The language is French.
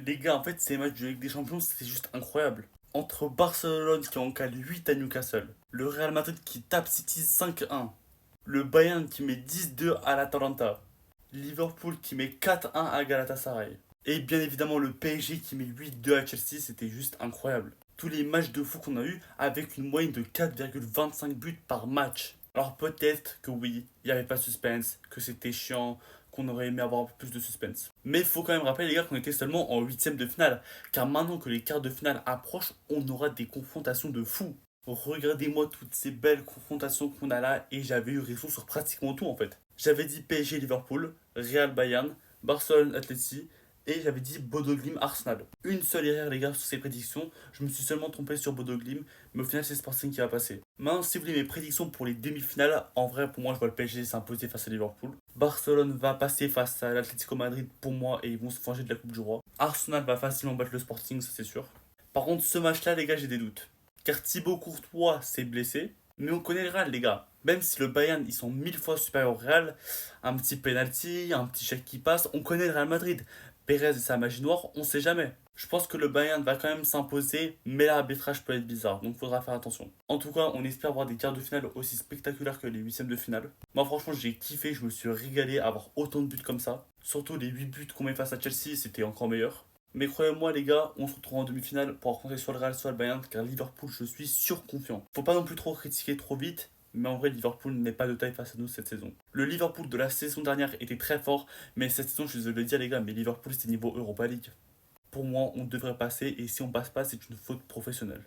Les gars, en fait, ces matchs de Ligue des Champions, c'est juste incroyable. Entre Barcelone qui en cale 8 à Newcastle, le Real Madrid qui tape City 5-1, le Bayern qui met 10-2 à l'Atalanta, Liverpool qui met 4-1 à Galatasaray, et bien évidemment le PSG qui met 8-2 à Chelsea, c'était juste incroyable. Tous les matchs de fou qu'on a eu avec une moyenne de 4,25 buts par match. Alors peut-être que oui, il n'y avait pas de suspense, que c'était chiant, qu'on aurait aimé avoir un peu plus de suspense. Mais il faut quand même rappeler les gars qu'on était seulement en huitième de finale, car maintenant que les quarts de finale approchent, on aura des confrontations de fous. Regardez-moi toutes ces belles confrontations qu'on a là et j'avais eu raison sur pratiquement tout en fait. J'avais dit PSG Liverpool, Real Bayern, Barcelone Atleti et j'avais dit Bodo Glimt Arsenal. Une seule erreur les gars sur ces prédictions, je me suis seulement trompé sur Bodo Glimt, mais au final c'est Sporting qui va passer. Maintenant si vous voulez mes prédictions pour les demi-finales, en vrai pour moi je vois le PSG s'imposer face à Liverpool. Barcelone va passer face à l'Atlético Madrid pour moi et ils vont se venger de la Coupe du Roi. Arsenal va facilement battre le Sporting, ça c'est sûr. Par contre ce match là les gars j'ai des doutes. Car Thibaut Courtois s'est blessé, mais on connaît le Real les gars. Même si le Bayern ils sont 1000 fois supérieurs au Real, un petit penalty, un petit chèque qui passe, on connaît le Real Madrid. Pérez et sa magie noire, on sait jamais. Je pense que le Bayern va quand même s'imposer, mais l'arbitrage peut être bizarre, donc faudra faire attention. En tout cas, on espère voir des quarts de finale aussi spectaculaires que les huitièmes de finale. Moi franchement j'ai kiffé, je me suis régalé à avoir autant de buts comme ça. Surtout les 8 buts qu'on met face à Chelsea, c'était encore meilleur. Mais croyez-moi les gars, on se retrouve en demi-finale pour affronter soit le Real soit le Bayern, car Liverpool je suis surconfiant. Faut pas non plus trop critiquer trop vite, mais en vrai Liverpool n'est pas de taille face à nous cette saison. Le Liverpool de la saison dernière était très fort, mais cette saison je suis désolé de le dire les gars, mais Liverpool c'est niveau Europa League. Pour moi on devrait passer et si on passe pas c'est une faute professionnelle.